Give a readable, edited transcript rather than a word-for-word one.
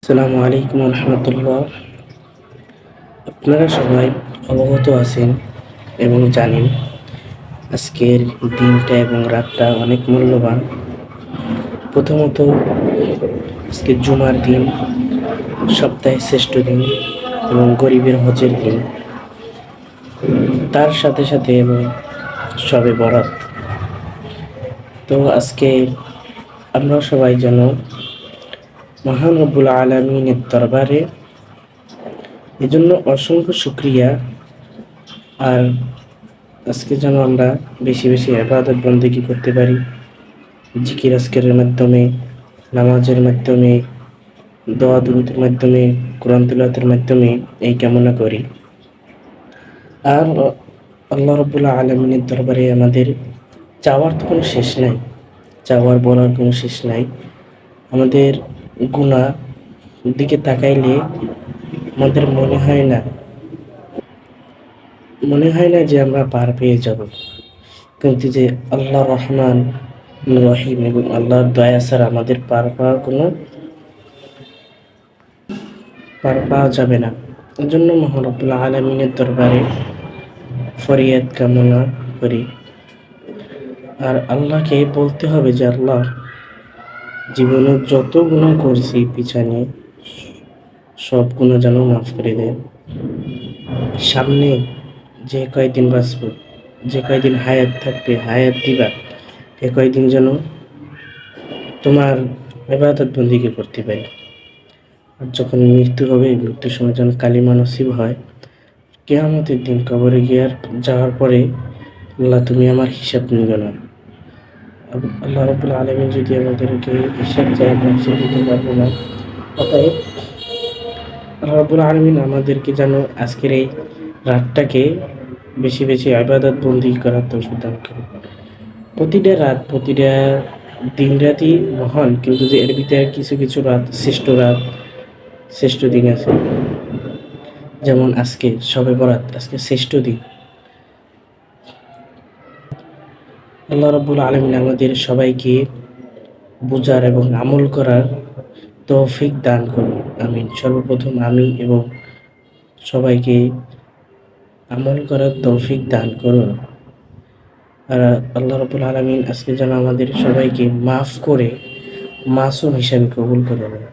আসসালামু আলাইকুম রহমতুল্লাহ। আপনারা সবাই অবগত আছেন এবং জানেন আজকের দিনটা এবং রাতটা অনেক মূল্যবান। প্রথমত, আজকে জুমার দিন, সপ্তাহের শ্রেষ্ঠ দিন এবং গরিবের হজের দিন। তার সাথে সাথে এবং শবে বরাত। তো আজকে আমরা সবাই যেন মহান রব্বুল আলামিনের দরবারে এজন্য অসংখ্য শুকরিয়া। আর আজকে যেন আমরা বেশি বেশি ইবাদত বন্দেগী করতে পারি, জিকির আজকারের মাধ্যমে, নামাজের মাধ্যমে, দোয়া দুরূদের মাধ্যমে, কোরআন তিলাওয়াতের মাধ্যমে এই কামনা করি। আর আল্লাহ রাব্বুল আলামিনের দরবারে আমাদের চাওয়ার তো কোনো শেষ নাই, চাওয়ার বলার কোনো শেষ নাই। আমাদের গুনাহ দিকে তাকাইলে আমাদের মনে হয় না যে আমরা পার পেয়ে যাব, কিন্তু যে আল্লাহ রহমান রহিম এবং আল্লাহর দয়া ছাড়া আমাদের পার পাওয়া যাবে না। এজন্য মহান রব্বুল আলামিনের দরবারে ফরিয়াদ কামনা করি। আর আল্লাহকে বলতে হবে যে আল্লাহ, জীবনে যত গুনাহ করছি পিছনে, সব গুনাহ যেন মাফ করে দেন। সামনে যে কয়দিন বাঁচব, যে কয়দিন হায়াত থাকবে, হায়াত দিবা, এ কয়দিন যেন তোমার ইবাদত বন্দেগী করতে পারি। আর যখন মৃত্যু হবে, মৃত্যুর সময় যেন কালিমা নসিব হয়। কিয়ামতের দিন কবরে যাওয়ার পরে আল্লাহ, তুমি আমার হিসাব নিবে না। আল্লাহ রাব্বুল আলামিন যদি আমাদেরকে হিসাব চায়, আমরা হিসাব দিতে পারবো না। অতএব আল্লাহ রাব্বুল আলামিন আমাদেরকে যেন আজকের এই রাতটাকে বেশি বেশি ইবাদত বন্দেগী করার তৌফিক দান করুন। প্রতিটা রাত, প্রতিটা দিন রাতই মহান, কিন্তু যে এর ভিতরে কিছু কিছু রাত, শ্রেষ্ঠ দিন আছে। যেমন আজকে শবে বরাত, আজকে শ্রেষ্ঠ দিন। আল্লাহ রাব্বুল আলামিন আমাদের সবাইকে বুঝার এবং আমল করার তৌফিক দান করুন, আমিন। সর্বপ্রথম আমি এবং সবাইকে আমল করার তৌফিক দান করুন। আর আল্লাহ রাব্বুল আলামিন আজকে যেন আমাদের সবাইকে মাফ করে মাসুম হিসাবে কবুল করে নেন।